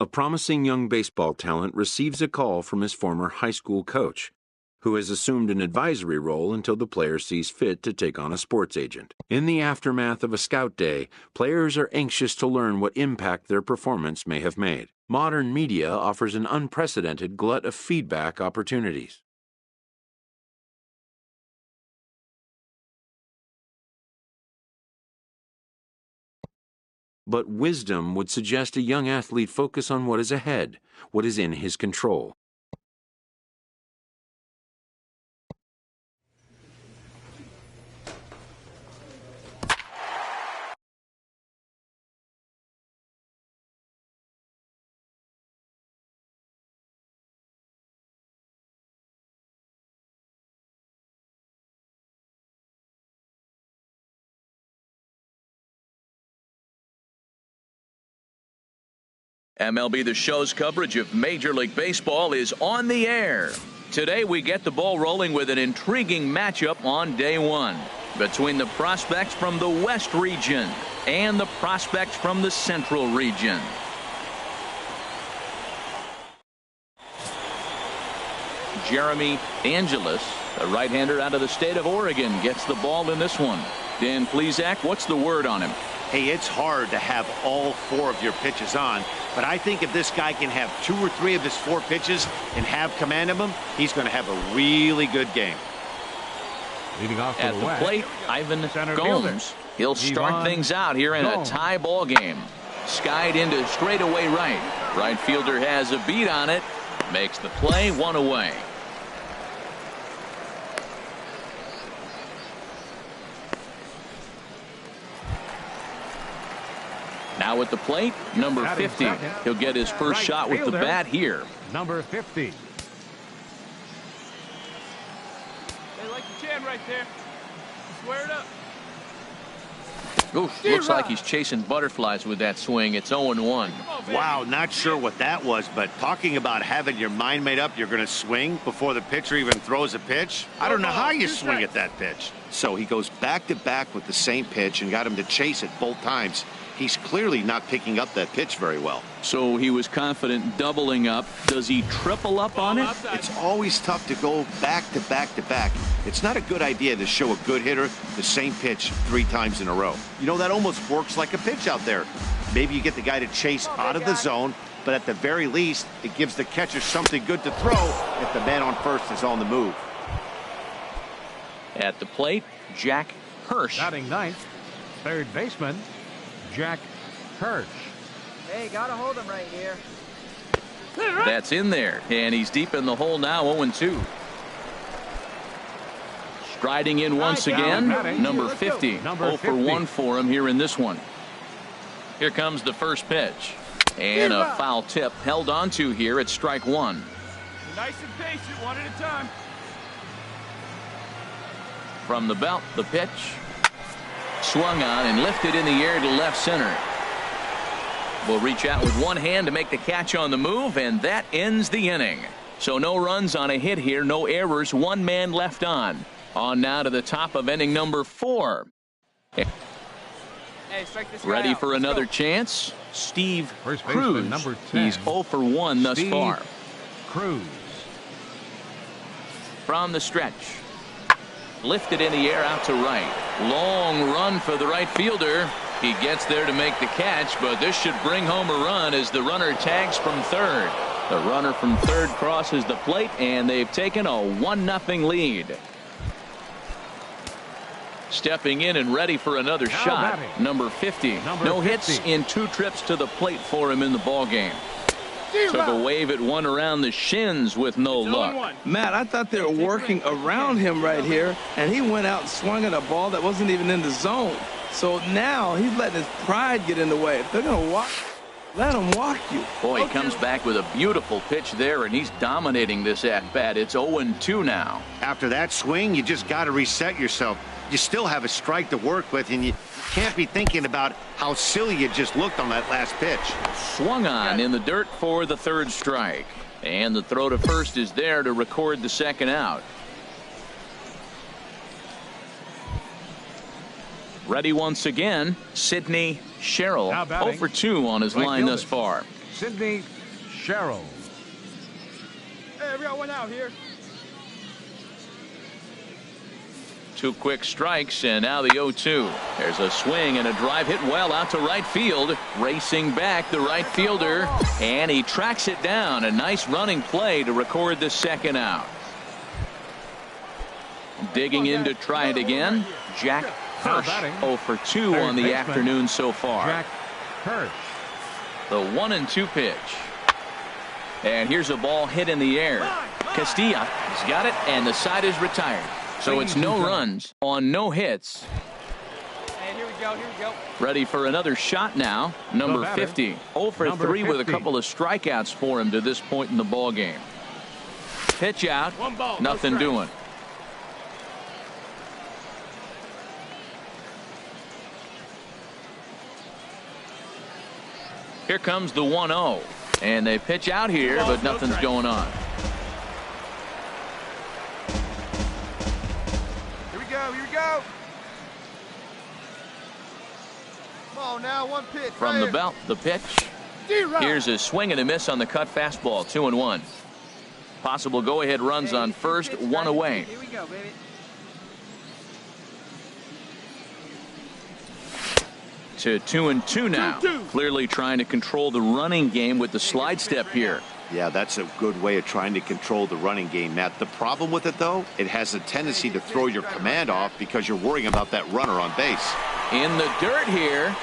A promising young baseball talent receives a call from his former high school coach, who has assumed an advisory role until the player sees fit to take on a sports agent. In the aftermath of a scout day, players are anxious to learn what impact their performance may have made. Modern media offers an unprecedented glut of feedback opportunities. But wisdom would suggest a young athlete focus on what is ahead, what is in his control. MLB The Show's coverage of Major League Baseball is on the air. Today we get the ball rolling with an intriguing matchup on day one between the prospects from the West region and the prospects from the Central region. Jeremy Angelis, a right-hander out of the state of Oregon, gets the ball in this one. Dan Plesac, what's the word on him? Hey, it's hard to have all four of your pitches on, but I think if this guy can have 2 or 3 of his 4 pitches and have command of them, he's going to have a really good game. Leading off at the plate, Ivan Gomes. He'll start things out here in a tie ball game. Skied into straightaway right. Right fielder has a beat on it. Makes the play, 1 away. Now at the plate, number 50. He'll get his first shot with the bat here. Number 50. They like the jam right there. Square it up. Oof, looks like he's chasing butterflies with that swing. It's 0-1. Wow, not sure what that was, but talking about having your mind made up you're going to swing before the pitcher even throws a pitch. I don't know how you swing at that pitch. So he goes back to back with the same pitch and got him to chase it both times. He's clearly not picking up that pitch very well. So he was confident doubling up. Does he triple up on it? It's always tough to go back to back to back. It's not a good idea to show a good hitter the same pitch 3 times in a row. You know, that almost works like a pitch out there. Maybe you get the guy to chase out of the zone, but at the very least, it gives the catcher something good to throw if the man on first is on the move. At the plate, Jack Hirsch. Batting ninth, third baseman, Jack Hirsch. Hey, gotta hold him right here. That's in there, and he's deep in the hole now, 0-2. Striding in once again, number 50. 0 for 1 for him here in this one. Here comes the first pitch. And a foul tip held onto here at strike 1. Nice and patient, 1 at a time. From the belt, the pitch. Swung on and lifted in the air to left center. Will reach out with one hand to make the catch on the move, and that ends the inning. So no runs on a hit here, no errors, 1 man left on. On now to the top of inning number 4. Hey, strike this Ready out. for another chance? Steve First baseman, Cruz. number 10. He's 0 for 1 thus Steve far. Cruz. From the stretch. Lifted in the air out to right. Long run for the right fielder. He gets there to make the catch, but this should bring home a run as the runner tags from third. The runner from third crosses the plate, and they've taken a 1-0 lead. Stepping in and ready for another shot, number 50. No hits in 2 trips to the plate for him in the ballgame. Took a wave at one around the shins with no luck. Matt, I thought they were working around him right here, and he went out and swung at a ball that wasn't even in the zone. So now he's letting his pride get in the way. If they're going to walk, let him walk you. Boy, he comes back with a beautiful pitch there, and he's dominating this at-bat. It's 0-2 now. After that swing, you just got to reset yourself. You still have a strike to work with, and you can't be thinking about how silly you just looked on that last pitch. Swung on in the dirt for the 3rd strike. And the throw to first is there to record the 2nd out. Ready once again, Sidney Sherrill. 0 for 2 on his line thus far. Sydney Sherrill. Hey, we got one out here. 2 quick strikes, and now the 0-2. There's a swing and a drive hit well out to right field. Racing back the right fielder, and he tracks it down. A nice running play to record the second out. Digging in to try it again, Jack Hirsch. 0 for 2 on the afternoon so far. Jack Hirsch. The 1-2 pitch. And here's a ball hit in the air. Castilla has got it, and the side is retired. So it's no runs on no hits. And here we go, here we go. Ready for another shot now. Number 50. 0 for 3 with a couple of strikeouts for him to this point in the ball game. Pitch out. One ball, Nothing doing. Here comes the 1-0. And they pitch out here, but nothing's going on. Here we go. Come on now, one pitch. From the belt, the pitch. Here's a swing and a miss on the cut fastball, 2-1. Possible go-ahead runs on first, 1 away. Here we go, baby. To 2-2 now. Clearly trying to control the running game with the slide step here. Yeah, that's a good way of trying to control the running game, Matt. The problem with it, though, it has a tendency to throw your command off because you're worrying about that runner on base. In the dirt here.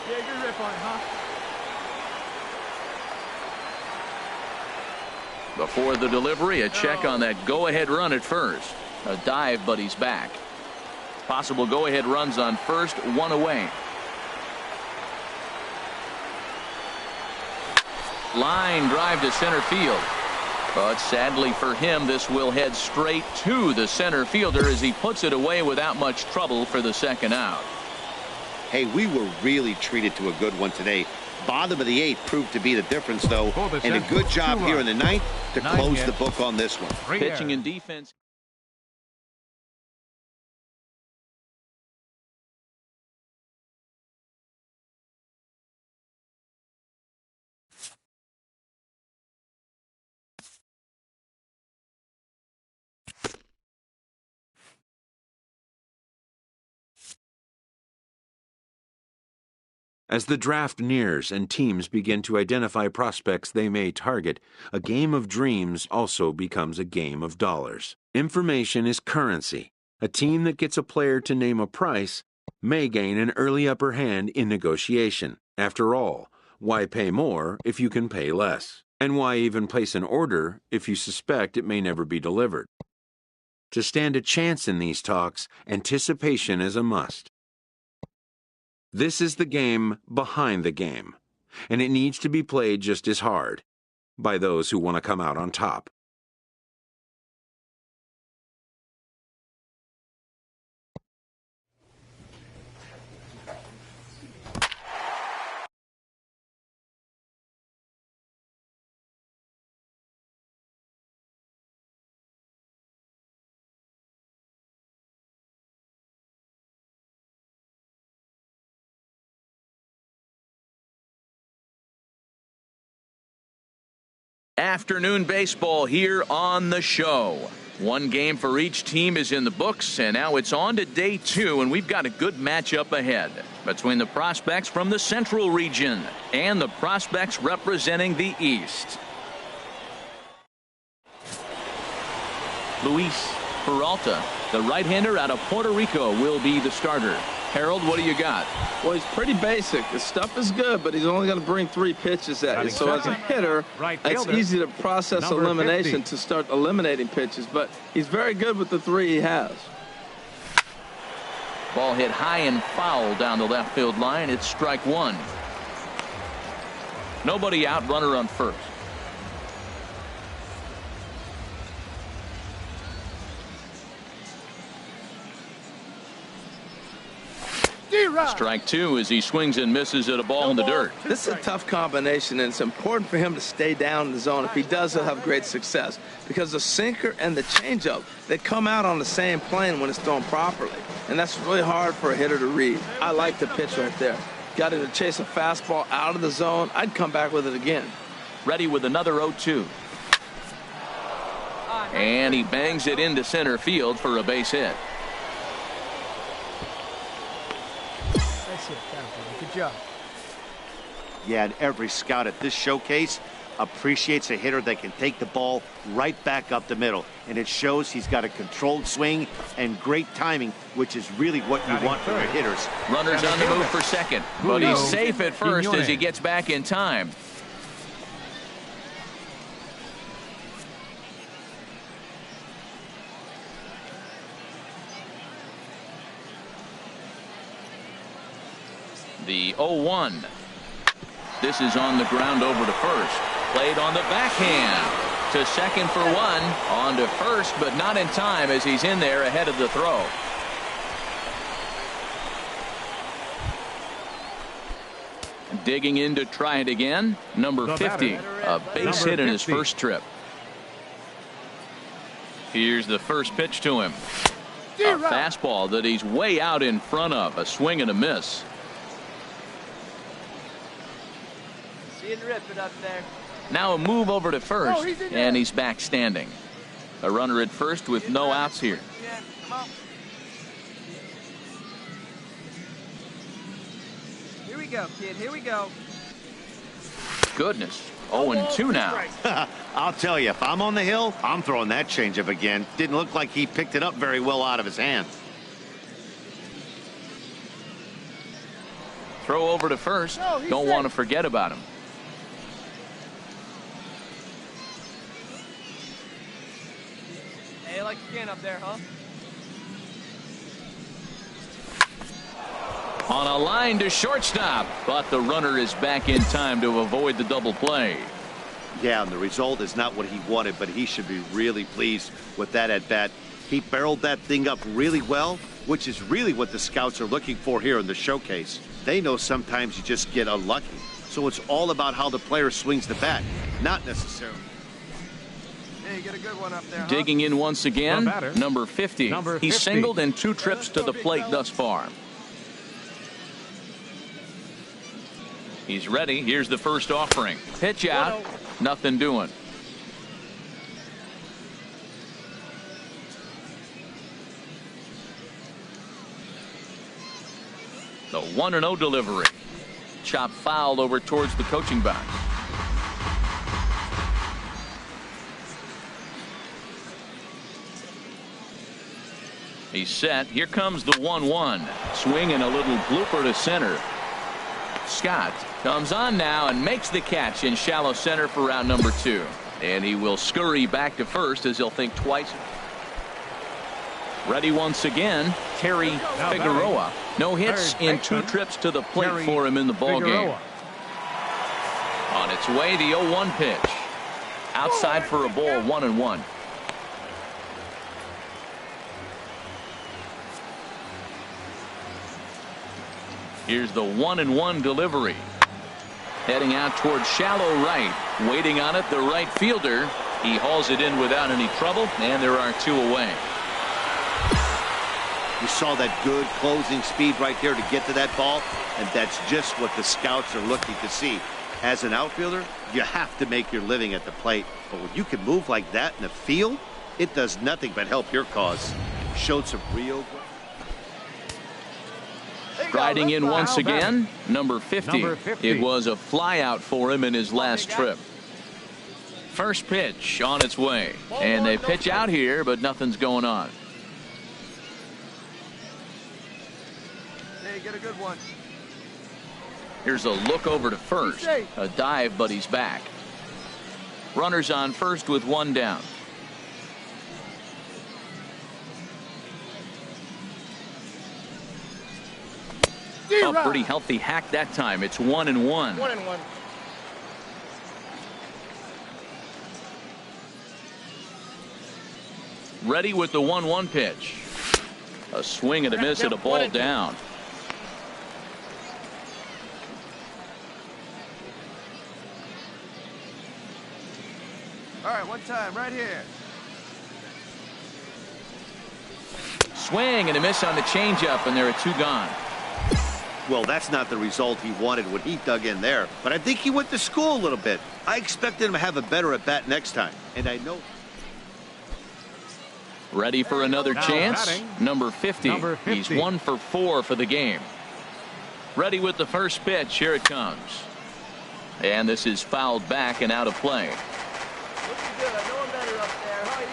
Yeah, good rip on it, huh? Before the delivery, a check on that go-ahead run at first. A dive, but he's back. Possible go-ahead runs on first, 1 away. Line drive to center field. But sadly for him, this will head straight to the center fielder as he puts it away without much trouble for the second out. Hey, we were really treated to a good one today. Bottom of the 8th proved to be the difference, though, and a good job here in the 9th to close the book on this one. Pitching and defense. As the draft nears and teams begin to identify prospects they may target, a game of dreams also becomes a game of dollars. Information is currency. A team that gets a player to name a price may gain an early upper hand in negotiation. After all, why pay more if you can pay less? And why even place an order if you suspect it may never be delivered? To stand a chance in these talks, anticipation is a must. This is the game behind the game, and it needs to be played just as hard by those who want to come out on top. Afternoon baseball here on the show. One game for each team is in the books, and now it's on to day 2, and we've got a good matchup ahead between the prospects from the Central region and the prospects representing the East. Luis Peralta, the right-hander out of Puerto Rico, will be the starter. Harold, what do you got? Well, he's pretty basic. The stuff is good, but he's only going to bring 3 pitches at you. So as a hitter, it's easy to process elimination to start eliminating pitches, but he's very good with the 3 he has. Ball hit high and foul down the left field line. It's strike 1. Nobody out, runner on first. Strike 2 as he swings and misses at a ball in the dirt. This is a tough combination, and it's important for him to stay down in the zone. If he does, he'll have great success, because the sinker and the changeup, they come out on the same plane when it's thrown properly, and that's really hard for a hitter to read. I like the pitch right there. got it to chase a fastball out of the zone, I'd come back with it again. Ready with another 0-2. And he bangs it into center field for a base hit. That's it. Good job. Yeah, and every scout at this showcase appreciates a hitter that can take the ball right back up the middle. And it shows he's got a controlled swing and great timing, which is really what you want from your hitters. Runners on the move for second, but he's safe at first as he gets back in time. The 0-1. This is on the ground over to first. Played on the backhand. To second for one. On to first, but not in time as he's in there ahead of the throw. Digging in to try it again. Number 50. A base hit in his first trip. Here's the first pitch to him. A fastball that he's way out in front of. A swing and a miss. Rip it up there. Now a move over to first, and he's back standing. A runner at first with no outs here. Yeah, come on. Here we go, kid. Here we go. Goodness. 0-2 now. I'll tell you, if I'm on the hill, I'm throwing that changeup again. Didn't look like he picked it up very well out of his hand. Throw over to first. Don't want to forget about him. Hey, like you can up there, huh? On a line to shortstop, but the runner is back in time to avoid the double play. Yeah, and the result is not what he wanted, but he should be really pleased with that at bat. He barreled that thing up really well, which is really what the scouts are looking for here in the showcase. They know sometimes you just get unlucky. So it's all about how the player swings the bat, not necessarily. Hey, get a good one up there, huh? Digging in once again, number 50. He's singled in 2 trips to the plate thus far. He's ready. Here's the first offering. Pitch out. Nothing doing. The 1-0 delivery. Chop fouled over towards the coaching box. He's set. Here comes the 1-1. Swing and a little blooper to center. Scott comes on now and makes the catch in shallow center for round number 2. And he will scurry back to first as he'll think twice. Ready once again, Terry Figueroa. No hits in 2 trips to the plate for him in the ballgame. On its way, the 0-1 pitch. Outside for a ball, 1-1. Here's the 1-1 delivery. Heading out towards shallow right. Waiting on it, the right fielder. He hauls it in without any trouble, and there are 2 away. You saw that good closing speed right there to get to that ball, and that's just what the scouts are looking to see. As an outfielder, you have to make your living at the plate, but when you can move like that in the field, it does nothing but help your cause. Showed some real. Striding in once again, number 50. It was a flyout for him in his last trip. First pitch on its way, and they pitch out here, but nothing's going on. Hey, get a good one. Here's a look over to first. A dive, but he's back. Runners on first with 1 down. A pretty healthy hack that time. It's 1-1. 1-1. Ready with the 1-1 pitch. A swing and a miss at a ball down. All right, one time, right here. Swing and a miss on the changeup, and there are 2 gone. Well, that's not the result he wanted when he dug in there. But I think he went to school a little bit. I expected him to have a better at-bat next time. And I know... Ready for another chance? Batting, Number 50. He's 1 for 4 for the game. Ready with the first pitch. Here it comes. And this is fouled back and out of play. Looking good. I know I'm better up there. How you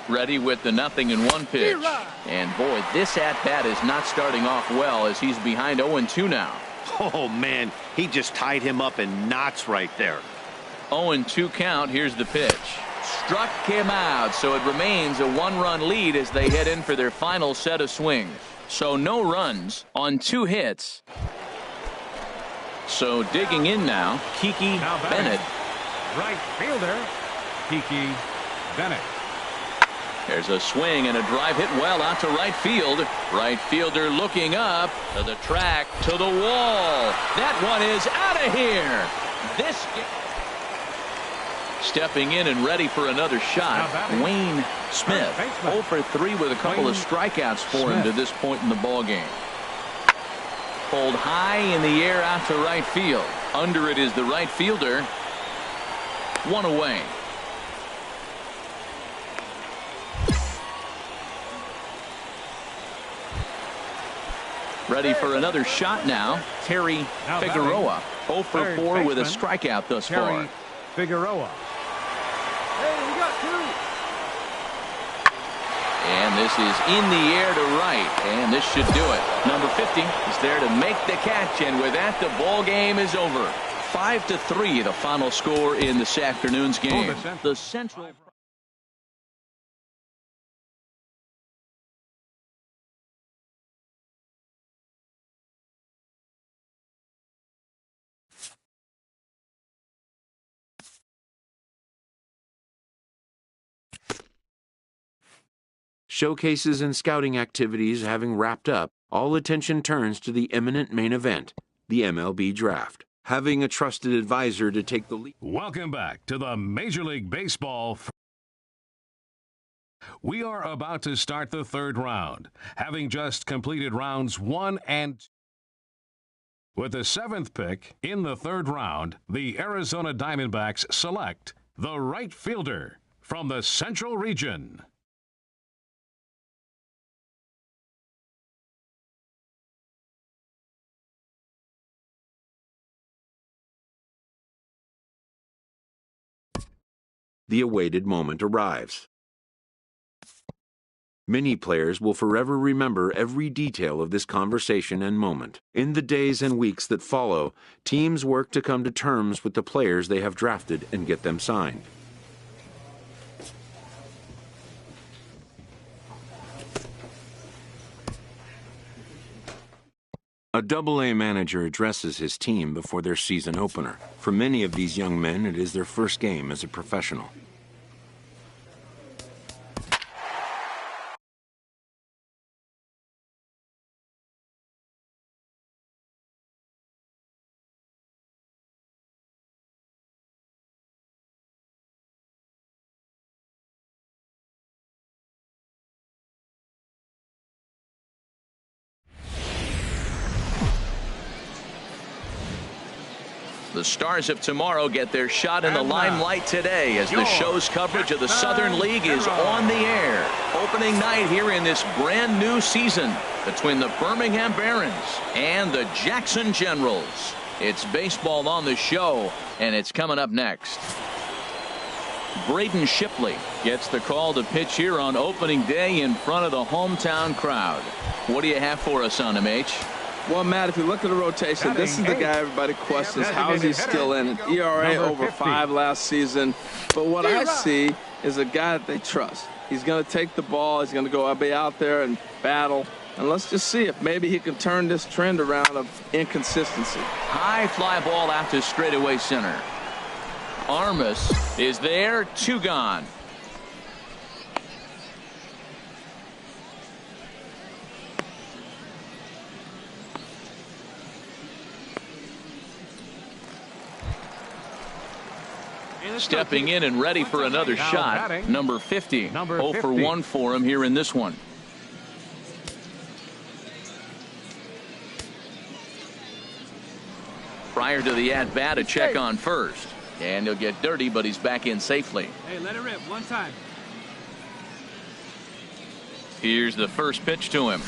go? Ready with the 0-1 pitch. And boy, this at-bat is not starting off well as he's behind 0-2 now. Oh, man, he just tied him up in knots right there. 0-2 count. Here's the pitch. Struck him out, so it remains a 1-run lead as they head in for their final set of swings. So no runs on 2 hits. So digging in now, Kiki Bennett. Right fielder, Kiki Bennett. There's a swing and a drive hit well out to right field. Right fielder looking up to the track, to the wall. That one is out of here. This stepping in and ready for another shot. Wayne Smith, 0 for 3 with a couple of strikeouts for him to this point in the ball game. Pulled high in the air out to right field. Under it is the right fielder. 1 away. Ready for another shot now. Terry Figueroa, 0 for 4 with a strikeout thus far. Figueroa. Hey, we got 2. And this is in the air to right, and this should do it. Number 50 is there to make the catch, and with that, the ball game is over. 5-3, the final score in this afternoon's game. The Central. Showcases and scouting activities having wrapped up, all attention turns to the imminent main event, the MLB Draft. Having a trusted advisor to take the lead. Welcome back to the Major League Baseball. We are about to start the 3rd round, having just completed rounds 1 and 2. With the 7th pick in the 3rd round, the Arizona Diamondbacks select the right fielder from the Central Region. The awaited moment arrives. Many players will forever remember every detail of this conversation and moment. In the days and weeks that follow, teams work to come to terms with the players they have drafted and get them signed. A Double-A manager addresses his team before their season opener. For many of these young men, it is their first game as a professional. The stars of tomorrow get their shot in the limelight today as the show's coverage of the Southern League is on the air. Opening night here in this brand new season between the Birmingham Barons and the Jackson Generals. It's baseball on the show, and it's coming up next. Braden Shipley gets the call to pitch here on opening day in front of the hometown crowd. What do you have for us on him, H? Well, Matt, if you look at the rotation, this is the guy everybody questions. How is he still in it? ERA over 5 last season. But what I see is a guy that they trust. He's going to take the ball. He's going to go be out there and battle. And let's just see if maybe he can turn this trend around of inconsistency. High fly ball out to straightaway center. Armas is there, 2 gone. Stepping in and ready for another shot. Number 50. 0 for 1 for him here in this one. Prior to the at-bat, a check on first. And he'll get dirty, but he's back in safely. Hey, let it rip. One time. Here's the first pitch to him.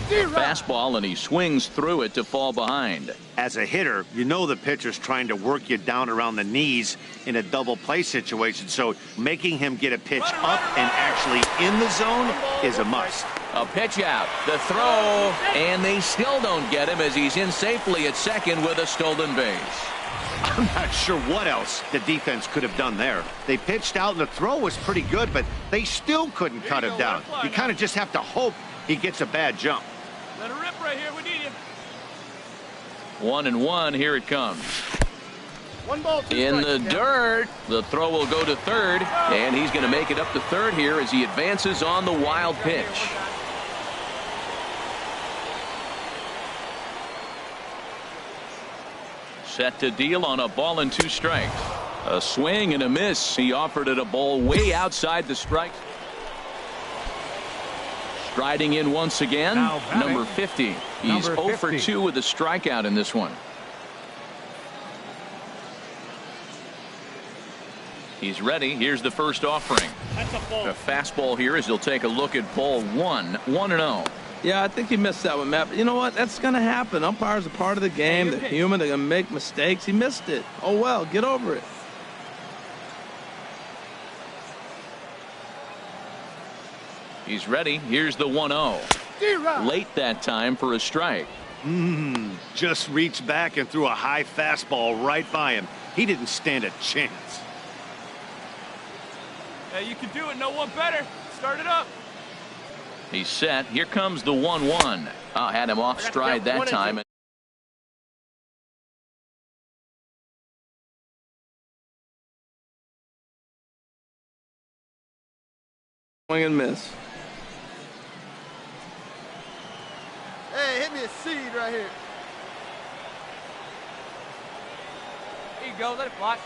Fastball, and he swings through it to fall behind. As a hitter, you know the pitcher's trying to work you down around the knees in a double play situation, so making him get a pitch up and actually in the zone is a must. A pitch out, the throw, and they still don't get him as he's in safely at second with a stolen base. I'm not sure what else the defense could have done there. They pitched out and the throw was pretty good, but they still couldn't cut him down. You kind of just have to hope he gets a bad jump. Let it rip right here. We need you. 1-1, here it comes. One ball, two In strikes. the dirt, the throw will go to third, and he's going to make it up to third here as he advances on the wild pitch. Set to deal on a ball and 2 strikes. A swing and a miss. He offered it a ball way outside the strike. Striding in once again, number 50. He's 0 for 2 with a strikeout in this one. He's ready. Here's the first offering. A fastball here as he'll take a look at ball 1. 1-0. Yeah, I think he missed that one, Matt. But you know what? That's going to happen. Umpires are part of the game. They're human. They're going to make mistakes. He missed it. Oh, well, get over it. He's ready. Here's the 1-0. Late that time for a strike. Just reached back and threw a high fastball right by him. He didn't stand a chance. Hey, you can do it. No one better. Start it up. He's set. Here comes the 1-1. Had him off stride that time. Swing and miss. Hey, hit me a seed right here. Here you go. Let it fly.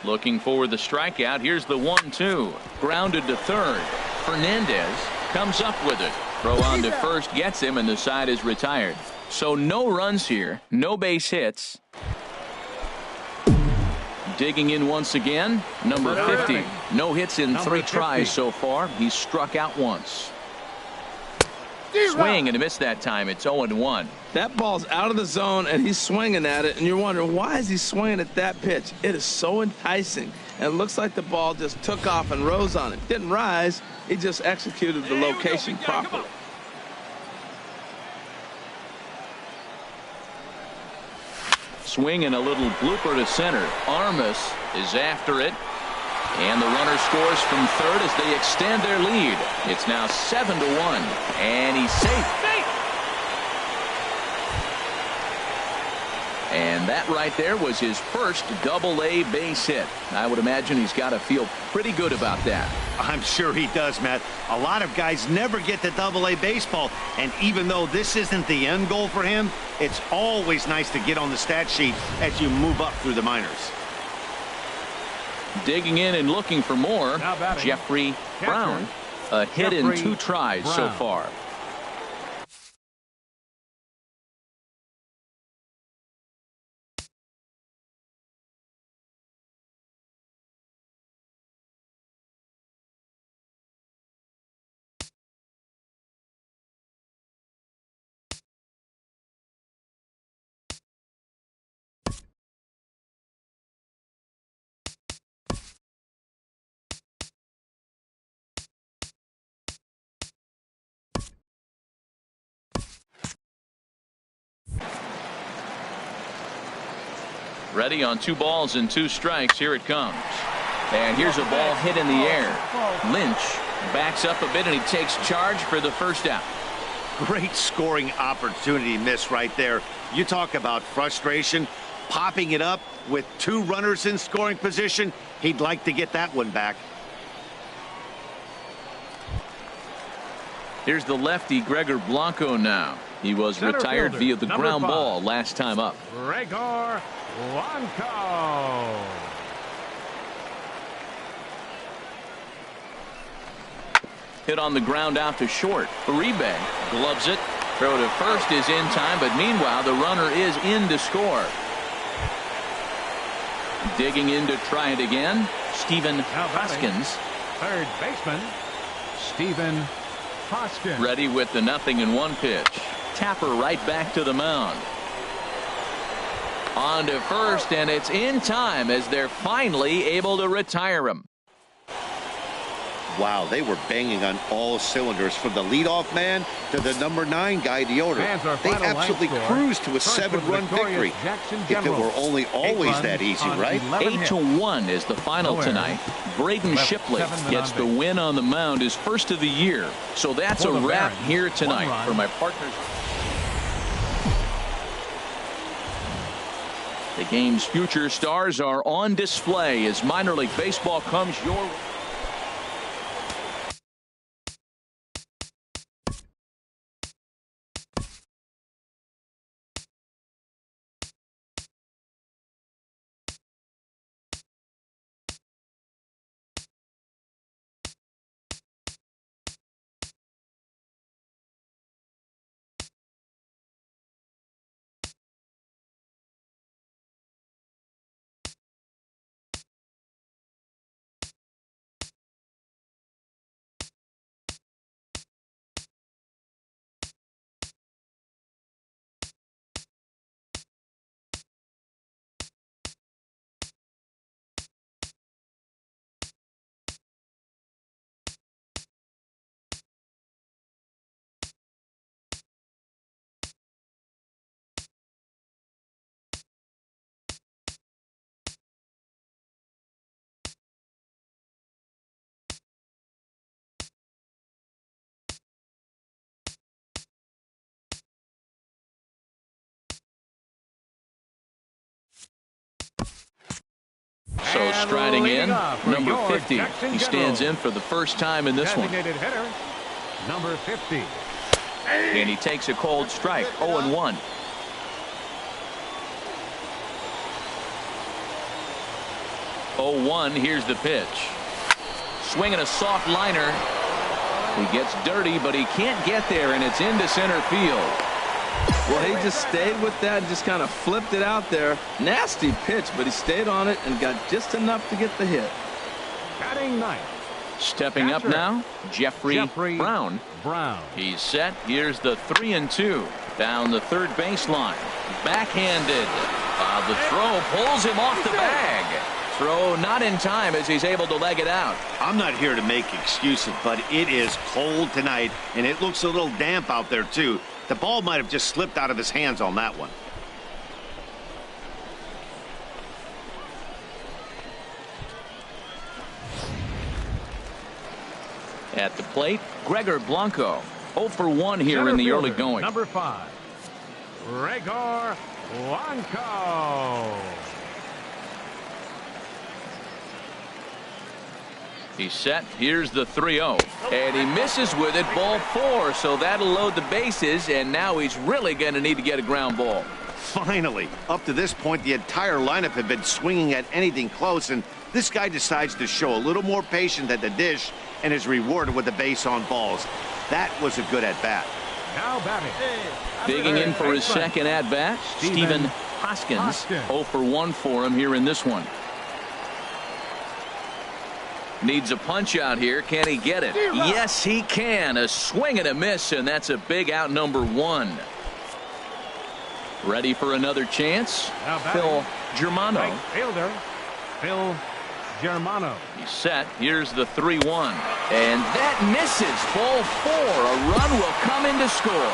Looking for the strikeout. Here's the 1-2. Grounded to third. Fernandez comes up with it. Throw on to first gets him, and the side is retired. So no runs here. No base hits. Digging in once again. Number 50. No hits in 3 tries so far. He's struck out once. Swing and a miss that time. It's 0-1. That ball's out of the zone, and he's swinging at it, and you're wondering, why is he swinging at that pitch? It is so enticing, and it looks like the ball just took off and rose on it. Didn't rise. He just executed the location properly. Swing and a little blooper to center. Armas is after it. And the runner scores from third as they extend their lead. It's now 7-1. And he's safe. And that right there was his first double-A base hit. I would imagine he's got to feel pretty good about that. I'm sure he does, Matt. A lot of guys never get to double-A baseball. And even though this isn't the end goal for him, it's always nice to get on the stat sheet as you move up through the minors. Digging in and looking for more, Jeffrey Brown. A hit in 2 tries so far. Ready on 2 balls and 2 strikes. Here it comes. And here's a ball hit in the air. Lynch backs up a bit and he takes charge for the first out. Great scoring opportunity miss right there. You talk about frustration. Popping it up with 2 runners in scoring position. He'd like to get that one back. Here's the lefty Gregor Blanco now. He was retired via the ground ball last time up. Gregor Blanco. Hit on the ground out to short. Uribe gloves it. Throw to first is in time, but meanwhile the runner is in to score. Digging in to try it again, Stephen Hoskins. Third baseman, Stephen Hoskins. Ready with the 0-1 pitch. Tapper right back to the mound. On to first, and it's in time as they're finally able to retire him. Wow, they were banging on all cylinders from the leadoff man to the number 9 guy, the order. They absolutely cruised to a 7-run victory. If it were only always that easy, right? 8-1 is the final tonight. Braden Shipley gets the win on the mound, his first of the year. So that's a wrap here tonight for my partners. The game's future stars are on display as minor league baseball comes your way. So striding in, number 50. He stands in for the first time in this one. Hitter, number 50. And he takes a cold strike, 0-1. Here's the pitch. Swinging a soft liner. He gets dirty, but he can't get there, and it's into center field. Well, he just stayed with that and just kind of flipped it out there. Nasty pitch, but he stayed on it and got just enough to get the hit. Batting ninth. Stepping up now, Jeffrey Brown. He's set. Here's the 3-2 down the third baseline. Backhanded. The throw pulls him off the bag. Throw not in time as he's able to leg it out. I'm not here to make excuses, but it is cold tonight, and it looks a little damp out there, too. The ball might have just slipped out of his hands on that one. At the plate, Gregor Blanco. 0-for-1 here in the early going. Number 5, Gregor Blanco. He's set. Here's the 3-0. And he misses with it. Ball 4. So that'll load the bases. And now he's really going to need to get a ground ball. Finally. Up to this point, the entire lineup had been swinging at anything close. And this guy decides to show a little more patience at the dish and is rewarded with the base on balls. That was a good at-bat. Now batting. Digging in for his second at-bat, Stephen Hoskins. 0-for-1 for him here in this one. Needs a punch out here. Can he get it? Yes, he can. A swing and a miss, and that's a big out, number 1. Ready for another chance? Phil Germano. Right fielder, Phil Germano. He's set. Here's the 3-1. And that misses. Ball 4. A run will come in to score.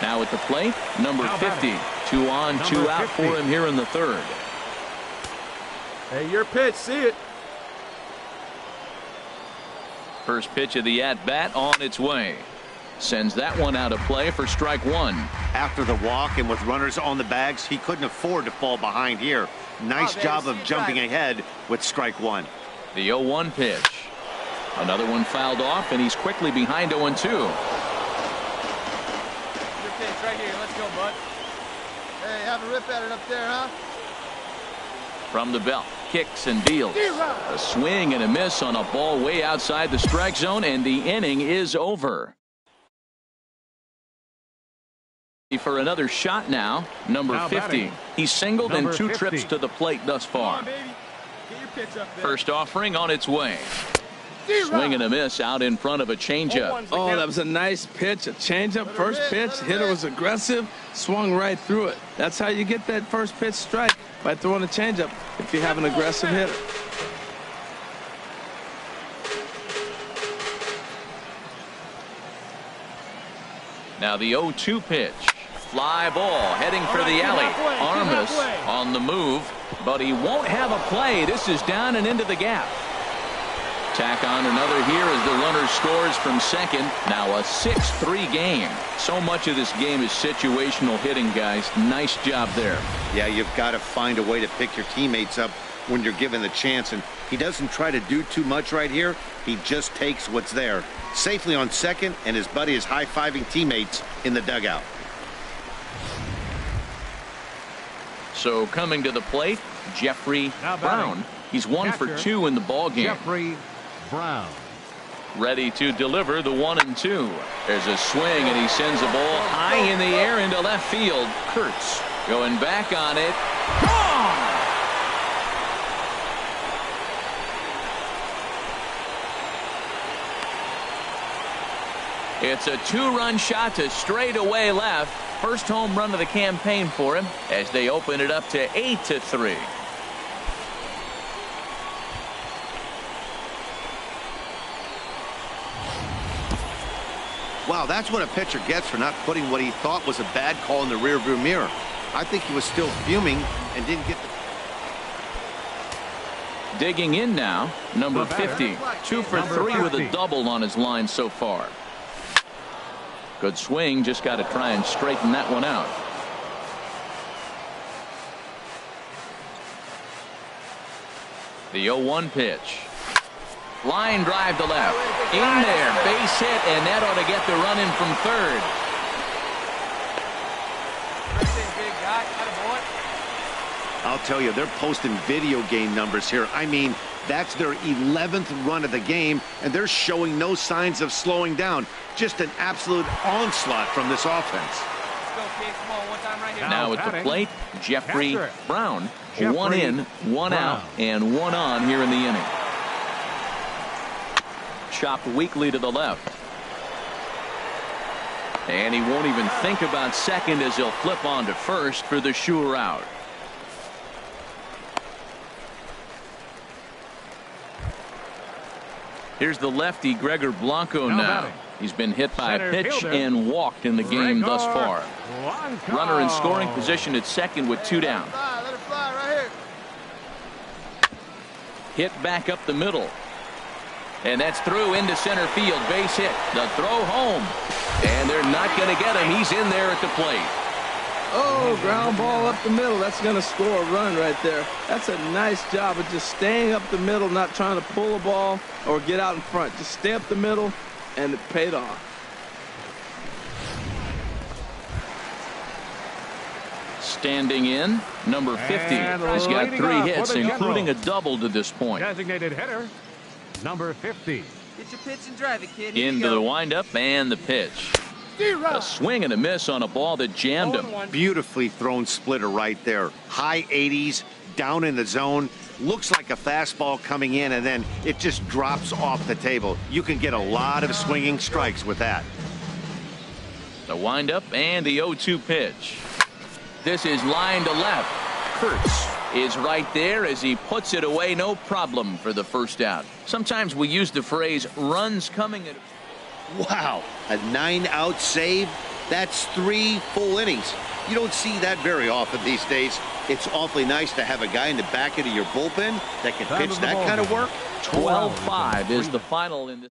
Now at the plate, number 50. 2 on, 2 out for him here in the third. Hey, your pitch. See it. First pitch of the at-bat on its way. Sends that one out of play for strike 1. After the walk and with runners on the bags, he couldn't afford to fall behind here. Nice job of jumping ahead with strike 1. The 0-1 pitch. Another one fouled off, and he's quickly behind 0-2. Your pitch right here. Let's go, bud. Hey, have a rip at it up there, huh? From the belt, kicks and deals. A swing and a miss on a ball way outside the strike zone, and the inning is over. For another shot now, number 50. He's singled in 2 trips to the plate thus far. First offering on its way. Swing and a miss out in front of a changeup. Oh, that was a nice pitch, a changeup. First pitch, hitter was aggressive, swung right through it. That's how you get that first pitch strike, by throwing a changeup if you have an aggressive hitter. Now the 0-2 pitch. Fly ball heading for the alley. Armas on the move, but he won't have a play. This is down and into the gap. Tack on another here as the runner scores from second. Now a 6-3 game. So much of this game is situational hitting, guys. Nice job there. Yeah, you've got to find a way to pick your teammates up when you're given the chance, and he doesn't try to do too much right here. He just takes what's there. Safely on second, and his buddy is high-fiving teammates in the dugout. So coming to the plate, Jeffrey Brown. He's 1 for 2 in the ball game. Jeffrey Brown. Ready to deliver the 1-2. There's a swing, and he sends a ball high in the air into left field. Kurtz going back on it. Gone! It's a 2-run shot to straightaway left. First home run of the campaign for him as they open it up to 8-3. Wow, that's what a pitcher gets for not putting what he thought was a bad call in the rearview mirror. I think he was still fuming and didn't get the... Digging in now, number 50. 2 for 3 with a double on his line so far. Good swing, just got to try and straighten that one out. The 0-1 pitch. Line drive to left. In there, base hit, and that ought to get the run in from third. I'll tell you, they're posting video game numbers here. I mean, that's their 11th run of the game, and they're showing no signs of slowing down. Just an absolute onslaught from this offense. Now at the plate, Jeffrey Brown. 1 in, 1 out, and 1 on here in the inning. Chopped weakly to the left. And he won't even think about second as he'll flip on to first for the sure out. Here's the lefty Gregor Blanco now. He's been hit by a pitch and walked in the game thus far. Runner in scoring position at second with 2 down. Let it fly right here. Hit back up the middle. And that's through into center field. Base hit. The throw home. And they're not going to get him. He's in there at the plate. Oh, ground ball up the middle. That's going to score a run right there. That's a nice job of just staying up the middle, not trying to pull a ball or get out in front. Just stay up the middle, and it paid off. Standing in, number 50. He's got 3 hits, including a double to this point. Designated hitter, number 50. Get your pitch and drive it, kid. Into the windup and the pitch. A swing and a miss on a ball that jammed him. Beautifully thrown splitter right there. High 80s, down in the zone. Looks like a fastball coming in, and then it just drops off the table. You can get a lot of swinging strikes with that. The windup and the 0-2 pitch. This is line to left. Kurtz is right there as he puts it away. No problem for the first out. Sometimes we use the phrase runs coming at... Wow, a 9-out save? That's 3 full innings. You don't see that very often these days. It's awfully nice to have a guy in the back end of your bullpen that can pitch that kind of work. 12-5 is the final in this.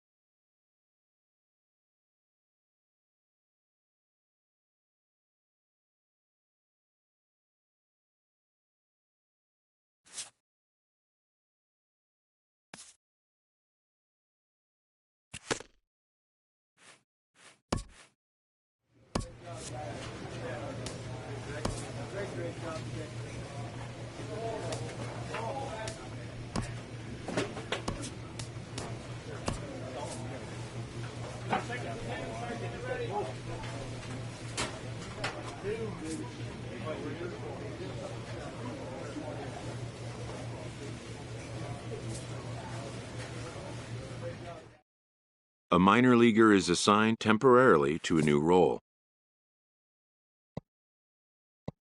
A minor leaguer is assigned temporarily to a new role.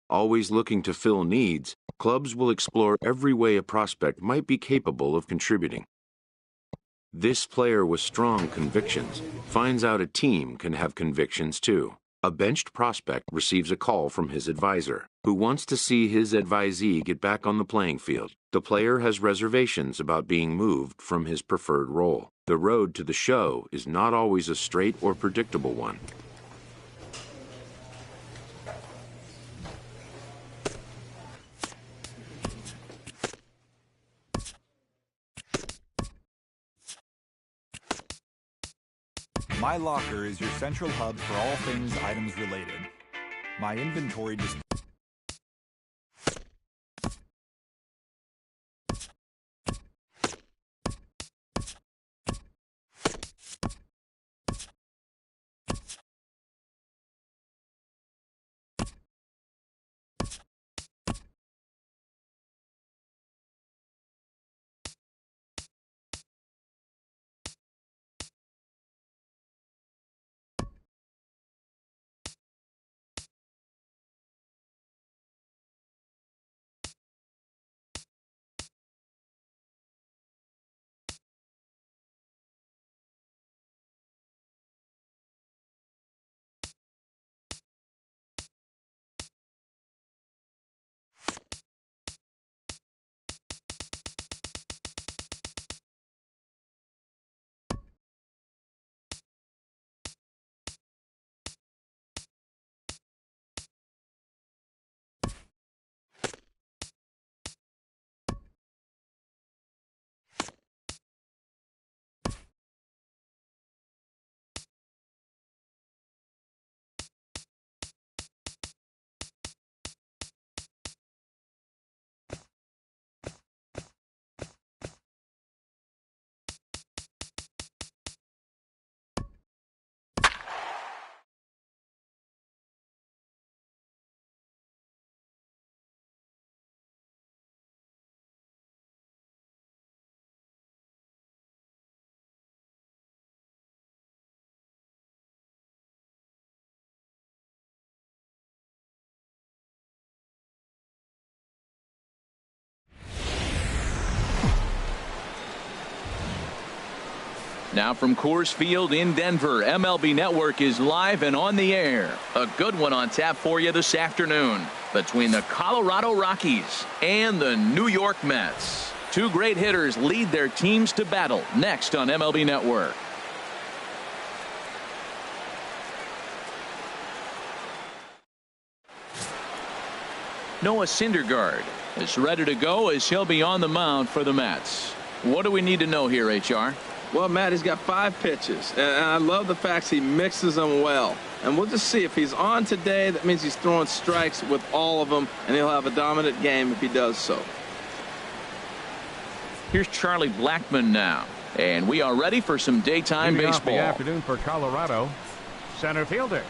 Always looking to fill needs, clubs will explore every way a prospect might be capable of contributing. This player with strong convictions finds out a team can have convictions too. A benched prospect receives a call from his advisor, who wants to see his advisee get back on the playing field. The player has reservations about being moved from his preferred role. The road to the show is not always a straight or predictable one. My locker is your central hub for all things items related. My inventory display. Now from Coors Field in Denver, MLB Network is live and on the air. A good one on tap for you this afternoon between the Colorado Rockies and the New York Mets. Two great hitters lead their teams to battle next on MLB Network. Noah Syndergaard is ready to go as he'll be on the mound for the Mets. What do we need to know here, HR? Well, Matt, he's got 5 pitches, and I love the fact he mixes them well. And we'll just see if he's on today. That means he's throwing strikes with all of them, and he'll have a dominant game if he does so. Here's Charlie Blackmon now, and we are ready for some daytime Leading baseball. off the afternoon for Colorado, center fielder,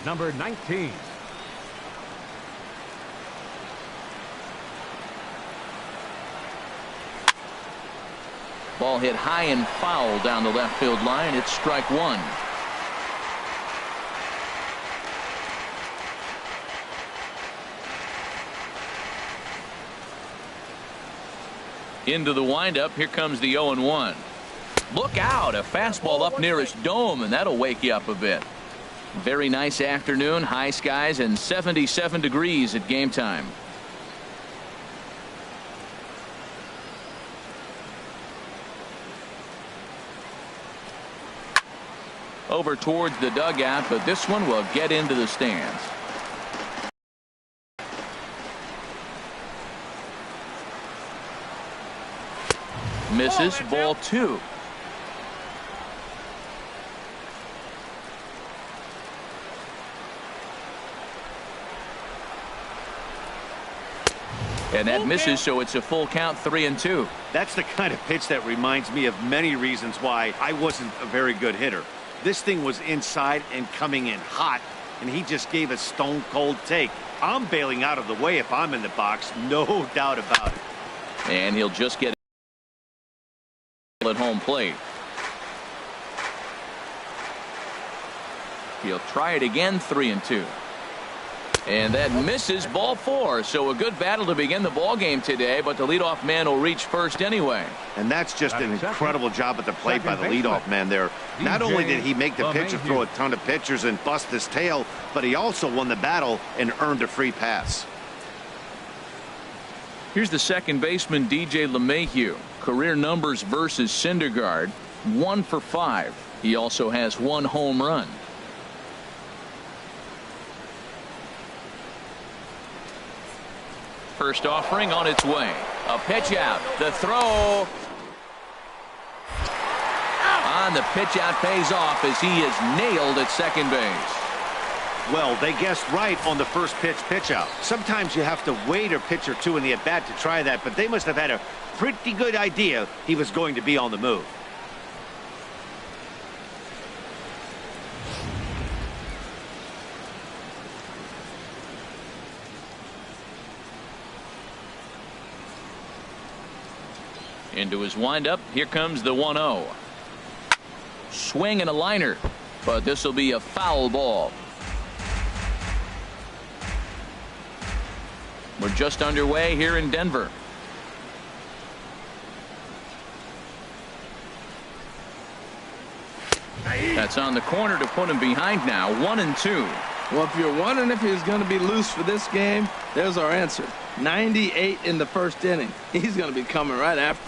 number 19. Ball hit high and foul down the left field line. It's strike one. Into the windup. Here comes the 0-1. Look out. A fastball up near his dome, and that'll wake you up a bit. Very nice afternoon. High skies and 77 degrees at game time. Over towards the dugout, but this one will get into the stands. Misses, ball 2. And that misses, so it's a full count, 3-2. That's the kind of pitch that reminds me of many reasons why I wasn't a very good hitter. This thing was inside and coming in hot, and he just gave a stone-cold take. I'm bailing out of the way if I'm in the box, no doubt about it. And he'll just get at home plate. He'll try it again, 3-2. And that misses, ball 4. So a good battle to begin the ball game today, but the leadoff man will reach first anyway. And that's just an incredible job at the plate by the leadoff man there. Not only did he make the pitcher throw a ton of pitchers and bust his tail, but he also won the battle and earned a free pass. Here's the second baseman, DJ LeMahieu. Career numbers versus Syndergaard, 1 for 5. He also has 1 home run. First offering on its way. A pitch out. The throw. On the pitch out pays off as he is nailed at second base. Well, they guessed right on the first pitch out. Sometimes you have to wait a pitch or two in the at-bat to try that, but they must have had a pretty good idea he was going to be on the move. Into his windup. Here comes the 1-0. Swing and a liner, but this will be a foul ball. We're just underway here in Denver. That's on the corner to put him behind now. 1-2. Well, if you're wondering if he's going to be loose for this game, there's our answer. 98 in the first inning. He's going to be coming right after.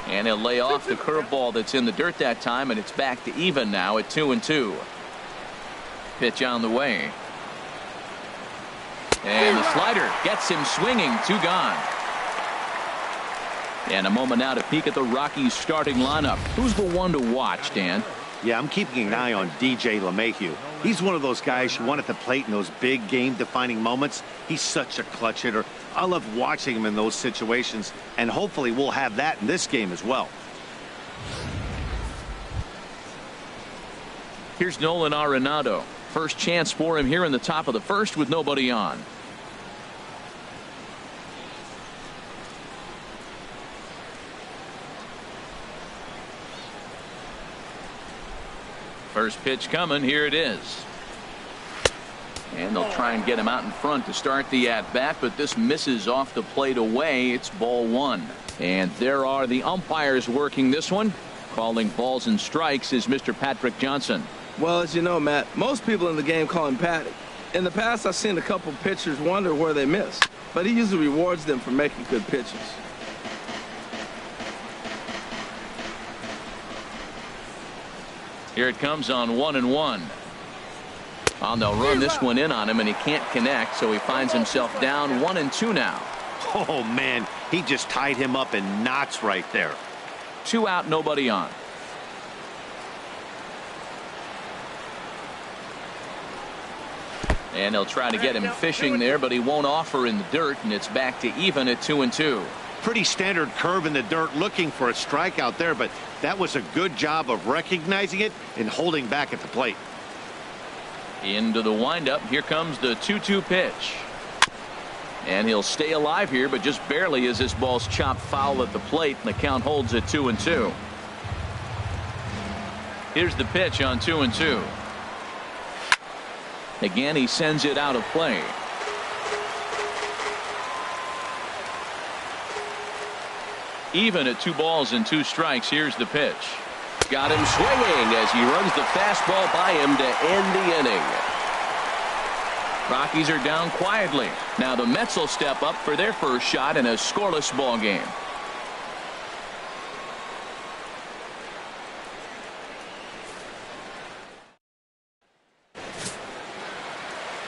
And he'll lay off the curveball that's in the dirt that time, and it's back to even now at 2-2. Pitch on the way. And the slider gets him swinging. 2 gone. And a moment now to peek at the Rockies starting lineup. Who's the one to watch, Dan? Yeah, I'm keeping an eye on DJ LeMahieu. He's one of those guys you want at the plate in those big game-defining moments. He's such a clutch hitter. I love watching him in those situations, and hopefully we'll have that in this game as well. Here's Nolan Arenado. First chance for him here in the top of the first with nobody on. First pitch coming. Here it is. And they'll try and get him out in front to start the at-bat, but this misses off the plate away. It's ball 1. And there are the umpires working this one. Calling balls and strikes is Mr. Patrick Johnson. Well, as you know, Matt, most people in the game call him Patty. In the past, I've seen a couple pitchers wonder where they miss, but he usually rewards them for making good pitches. Here it comes on 1-1. They'll run this one in on him, and he can't connect, so he finds himself down 1-2 now. Oh, man, he just tied him up in knots right there. 2 out, nobody on. And they'll try to get him fishing there, but he won't offer in the dirt, and it's back to even at 2-2. Pretty standard curve in the dirt, looking for a strikeout there, but that was a good job of recognizing it and holding back at the plate. Into the windup. Here comes the 2-2 pitch. And he'll stay alive here, but just barely as this ball's chopped foul at the plate, and the count holds at 2-2. Here's the pitch on 2-2. Again, he sends it out of play. Even at 2 balls and 2 strikes. Here's the pitch. Got him swinging as he runs the fastball by him to end the inning. Rockies are down quietly. Now the Mets will step up for their first shot in a scoreless ball game.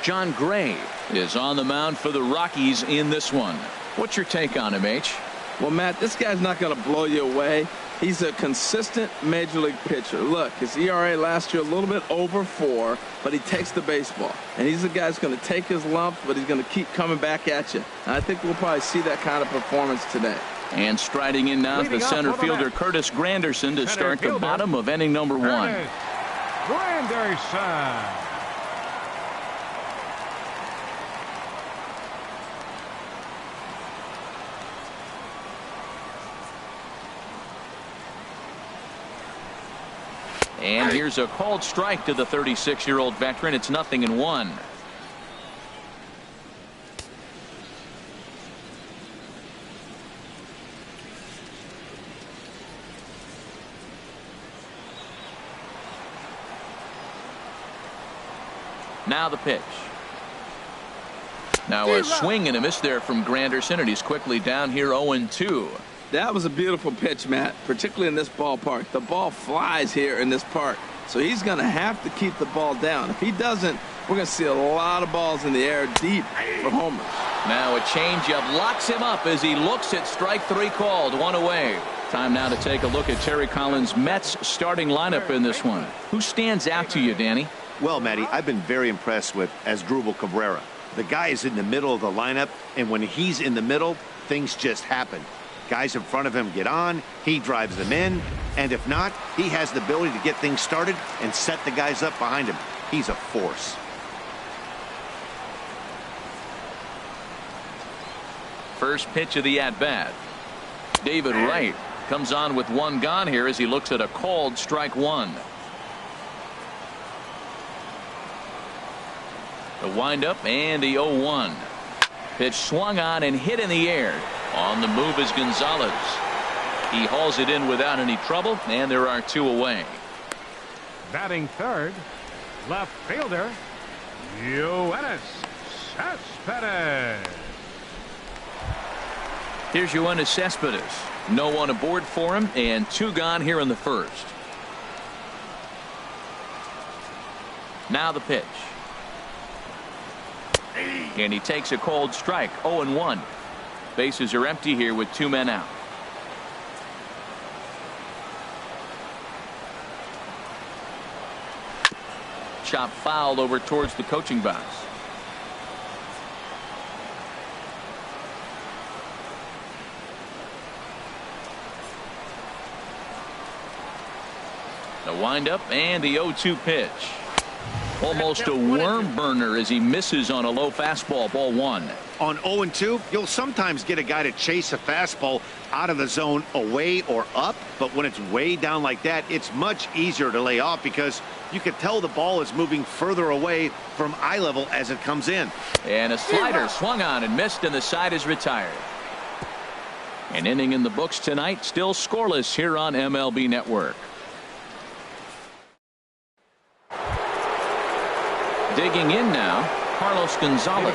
John Gray is on the mound for the Rockies in this one. What's your take on him, H? Well, Matt, this guy's not going to blow you away. He's a consistent major league pitcher. Look, his ERA last year a little bit over 4, but he takes the baseball. And he's a guy that's going to take his lumps, but he's going to keep coming back at you. And I think we'll probably see that kind of performance today. And striding in now is the center fielder Curtis Granderson to start the bottom of inning number 1. Granderson. And here's a called strike to the 36-year-old veteran. It's 0-1. Now the pitch. Now a swing and a miss there from Granderson, and he's quickly down here 0-2. That was a beautiful pitch, Matt, particularly in this ballpark. The ball flies here in this park, so he's going to have to keep the ball down. If he doesn't, we're going to see a lot of balls in the air deep for homers. Now a changeup locks him up as he looks at strike 3 called. 1 away. Time now to take a look at Terry Collins' Mets starting lineup in this one. Who stands out to you, Danny? Well, Matty, I've been very impressed with Asdrubal Cabrera. The guy is in the middle of the lineup, and when he's in the middle, things just happen. Guys in front of him get on, he drives them in, and if not, he has the ability to get things started and set the guys up behind him. He's a force. First pitch of the at-bat. David Wright comes on with 1 gone here as he looks at a called strike 1. The windup and the 0-1. Pitch swung on and hit in the air. On the move is Gonzalez. He hauls it in without any trouble, and there are 2 away. Batting third, left fielder, Yoenis Cespedes. Here's Yoenis Cespedes. No one aboard for him, and 2 gone here in the first. Now the pitch. And he takes a called strike. 0-1. Bases are empty here with 2 men out. Chop foul over towards the coaching box. The windup and the 0-2 pitch. Almost a worm burner as he misses on a low fastball. Ball 1. On 0-2, you'll sometimes get a guy to chase a fastball out of the zone away or up, but when it's way down like that, it's much easier to lay off because you can tell the ball is moving further away from eye level as it comes in. And a slider swung on and missed, and the side is retired. An inning in the books tonight, still scoreless here on MLB Network. Digging in now, Carlos Gonzalez.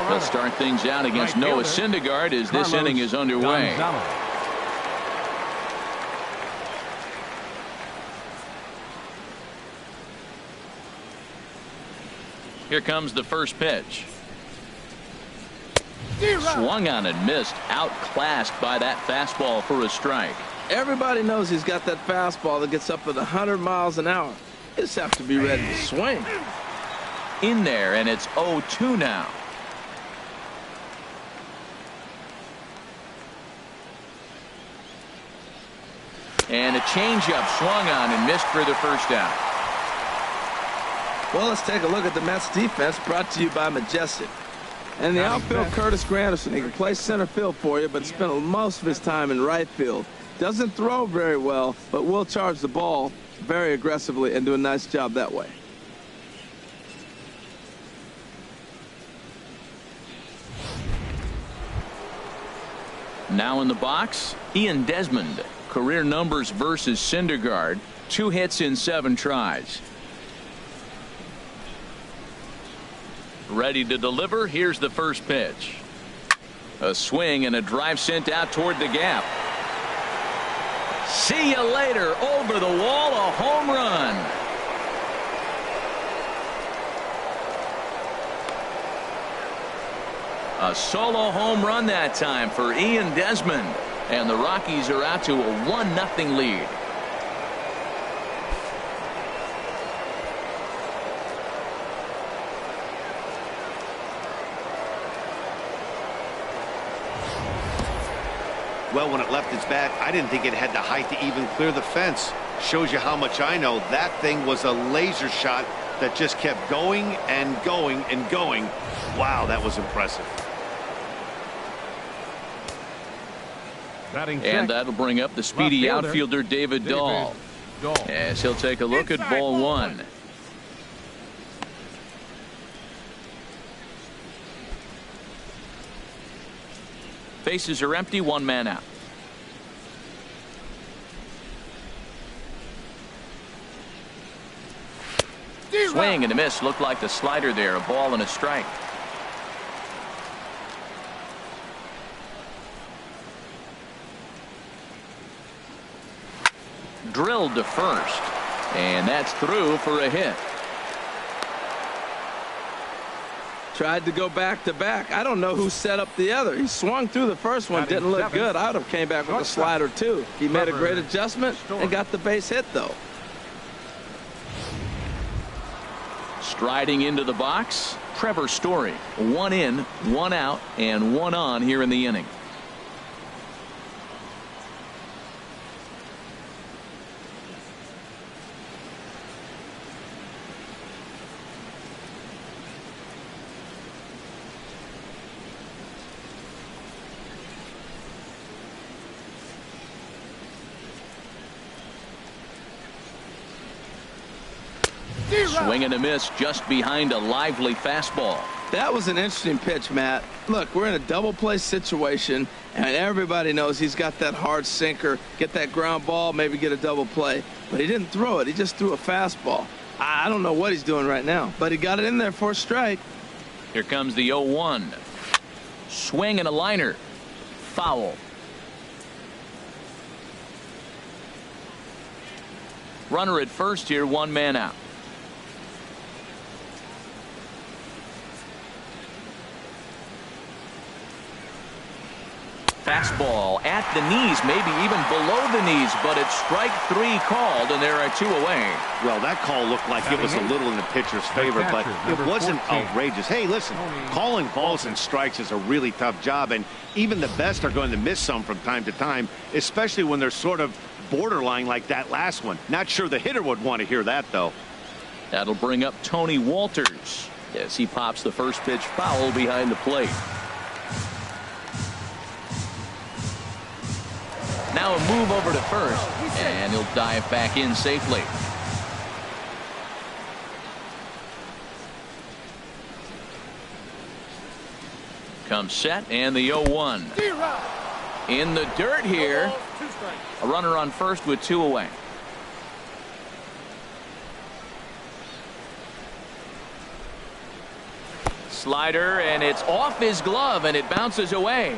Let's start things out against Noah Syndergaard as this inning is underway. Here comes the first pitch. Swung on and missed, outclassed by that fastball for a strike. Everybody knows he's got that fastball that gets up at 100 miles an hour. You just have to be ready to swing. In there, and it's 0-2 now. And a changeup swung on and missed for the first out. Well, let's take a look at the Mets defense, brought to you by Majestic. And the outfield, Curtis Granderson. He can play center field for you, but spent most of his time in right field. Doesn't throw very well, but will charge the ball very aggressively and do a nice job that way. Now in the box, Ian Desmond. Career numbers versus Syndergaard. 2 hits in 7 tries. Ready to deliver. Here's the first pitch. A swing and a drive sent out toward the gap. See you later. Over the wall, a home run. A solo home run that time for Ian Desmond. And the Rockies are out to a 1-0 lead. Well, when it left its bat, I didn't think it had the height to even clear the fence. Shows you how much I know. That thing was a laser shot that just kept going and going and going. Wow, that was impressive. And that'll bring up the speedy outfielder David Dahl. As he'll take a look at ball one. Bases are empty, one man out. Swing and a miss. Looked like the slider there. A ball and a strike. Drilled to first. And that's through for a hit. Tried to go back to back. I don't know who set up the other. He swung through the first one. Didn't look good. I would have came back with a slider too. He made a great adjustment and got the base hit though. Striding into the box, Trevor Story. One in, one out, and one on here in the inning. Swing and a miss just behind a lively fastball. That was an interesting pitch, Matt. Look, we're in a double play situation, and everybody knows he's got that hard sinker, get that ground ball, maybe get a double play. But he didn't throw it. He just threw a fastball. I don't know what he's doing right now, but he got it in there for a strike. Here comes the 0-1. Swing and a liner. Foul. Runner at first here, one man out. Fastball at the knees, maybe even below the knees, but it's strike three called, and there are two away. Well, that call looked like it was a little in the pitcher's favor, but it wasn't outrageous. Hey, listen, calling balls and strikes is a really tough job, and even the best are going to miss some from time to time, especially when they're sort of borderline like that last one. Not sure the hitter would want to hear that, though. That'll bring up Tony Walters as he pops the first pitch foul behind the plate. Now a move over to first, and he'll dive back in safely. Comes set, and the 0-1. In the dirt here. A runner on first with two away. Slider, and it's off his glove, and it bounces away.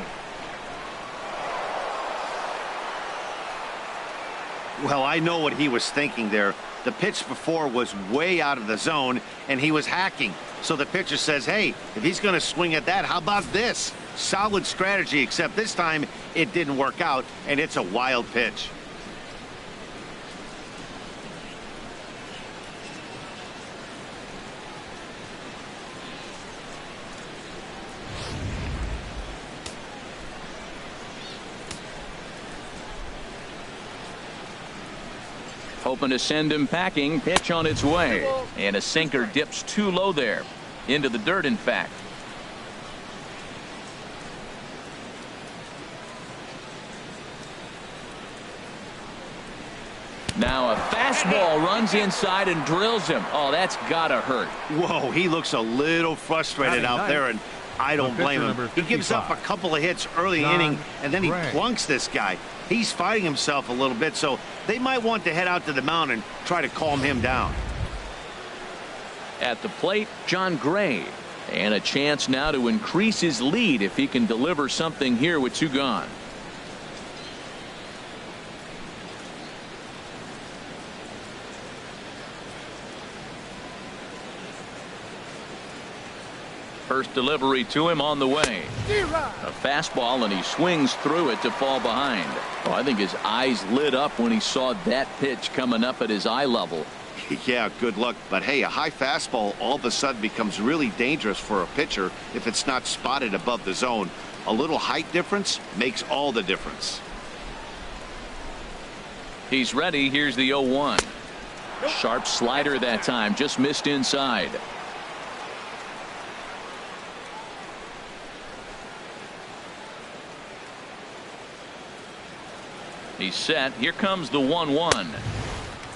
Well, I know what he was thinking there. The pitch before was way out of the zone, and he was hacking. So the pitcher says, hey, if he's going to swing at that, how about this? Solid strategy, except this time it didn't work out, and it's a wild pitch. Hoping to send him packing. Pitch on its way. And a sinker dips too low there. Into the dirt, in fact. Now a fastball runs inside and drills him. Oh, that's gotta hurt. Whoa, he looks a little frustrated out there, and I don't blame him. He gives up a couple of hits early inning, and then he plunks this guy. He's fighting himself a little bit, so they might want to head out to the mound and try to calm him down. At the plate, John Gray. And a chance now to increase his lead if he can deliver something here with two gone. First delivery to him on the way. A fastball, and he swings through it to fall behind. Oh, I think his eyes lit up when he saw that pitch coming up at his eye level. Yeah, good luck. But hey, a high fastball all of a sudden becomes really dangerous for a pitcher if it's not spotted above the zone. A little height difference makes all the difference. He's ready. Here's the 0-1. Sharp slider that time, just missed inside. He's set. Here comes the 1-1.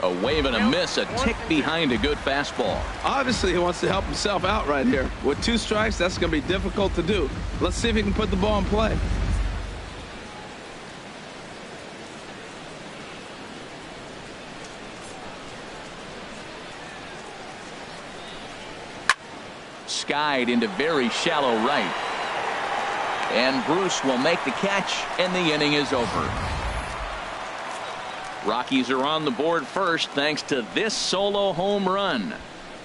A wave and a miss, a tick behind a good fastball. Obviously, he wants to help himself out right here. With 2 strikes, that's going to be difficult to do. Let's see if he can put the ball in play. Skied into very shallow right. And Bruce will make the catch, and the inning is over. Rockies are on the board first thanks to this solo home run.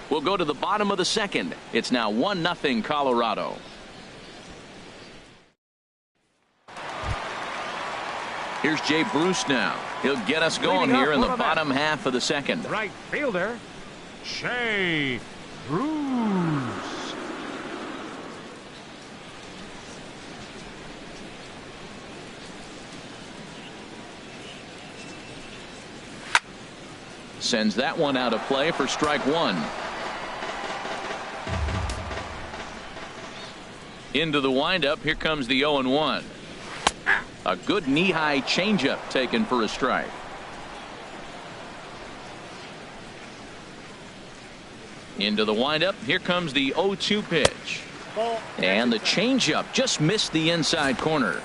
We'll go to the bottom of the second. It's now 1-0 Colorado. Here's Jay Bruce now. He'll get us going here in the bottom half of the second. Right fielder, Jay Bruce. Sends that one out of play for strike 1. Into the windup. Here comes the 0-1. A good knee-high changeup taken for a strike. Into the windup. Here comes the 0-2 pitch. And the changeup just missed the inside corner.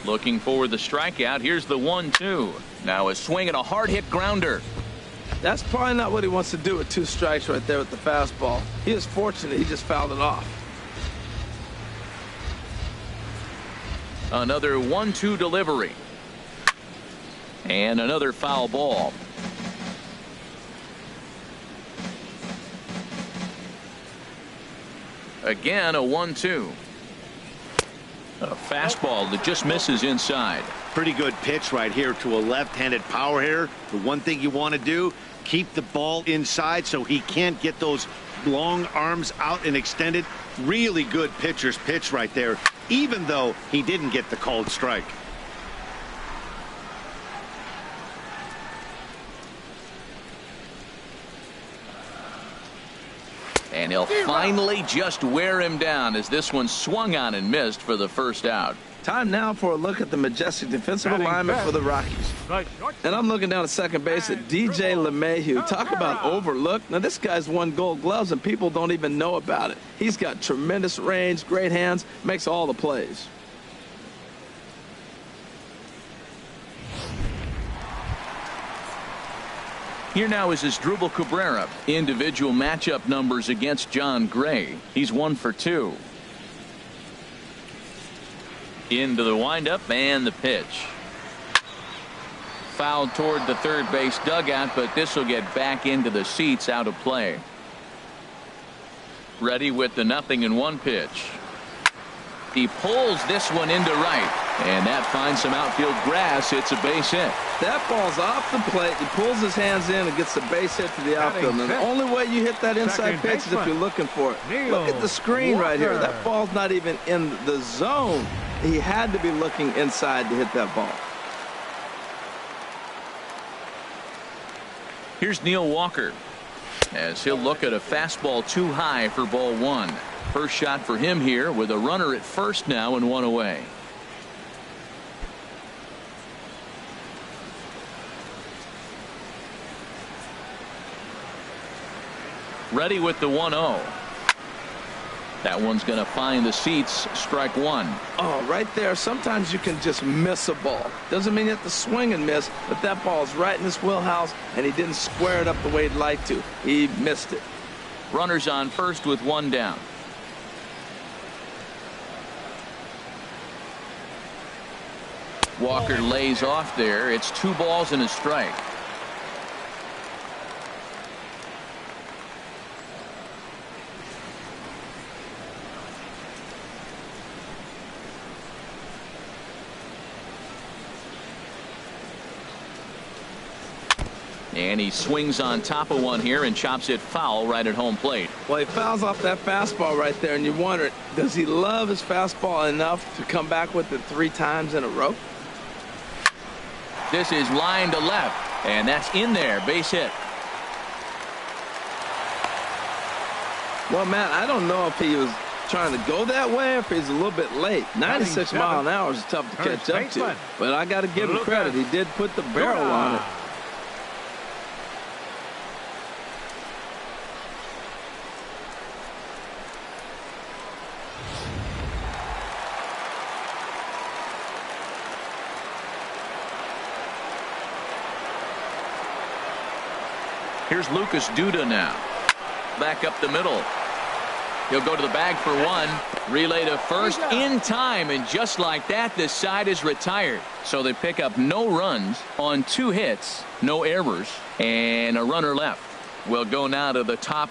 Looking for the strikeout. Here's the 1-2. Now a swing and a hard hit grounder. That's probably not what he wants to do with 2 strikes right there with the fastball. He is fortunate he just fouled it off. Another 1-2 delivery. And another foul ball. Again, a 1-2. A fastball that just misses inside. Pretty good pitch right here to a left-handed power hitter. The one thing you want to do, keep the ball inside so he can't get those long arms out and extended. Really good pitcher's pitch right there, even though he didn't get the called strike. And he'll finally just wear him down as this one swung on and missed for the first out. Time now for a look at the majestic defensive alignment for the Rockies. And I'm looking down at second base at DJ LeMahieu. Talk about overlooked. Now, this guy's won Gold Gloves, and people don't even know about it. He's got tremendous range, great hands, makes all the plays. Here now is Asdrubal Cabrera. Individual matchup numbers against John Gray. He's 1 for 2. Into the windup and the pitch. Fouled toward the third base dugout, but this will get back into the seats, out of play. Ready with the 0-1 pitch. He pulls this one into right, and that finds some outfield grass. It's a base hit. That ball's off the plate. He pulls his hands in and gets a base hit to the outfield. And the only way you hit that inside pitch is if you're looking for it. Look at the screen right here. That ball's not even in the zone. He had to be looking inside to hit that ball. Here's Neil Walker as he'll look at a fastball too high for ball 1. First shot for him here with a runner at first now and 1 away. Ready with the 1-0. That one's going to find the seats. Strike 1. Oh, right there. Sometimes you can just miss a ball. Doesn't mean you have to swing and miss, but that ball's right in his wheelhouse, and he didn't square it up the way he'd like to. He missed it. Runners on first with 1 down. Walker lays off there. It's 2 balls and a strike. And he swings on top of one here and chops it foul right at home plate. Well, he fouls off that fastball right there, and you wonder, does he love his fastball enough to come back with it 3 times in a row? This is line to left, and that's in there. Base hit. Well, Matt, I don't know if he was trying to go that way or if he's a little bit late. 96 miles an hour is tough to catch up to. But I got to give him credit. He did put the barrel on it. Here's Lucas Duda now. Back up the middle. He'll go to the bag for one. Relay to first in time, and just like that, this side is retired. So they pick up no runs on 2 hits, no errors, and a runner left. We'll go now to the top of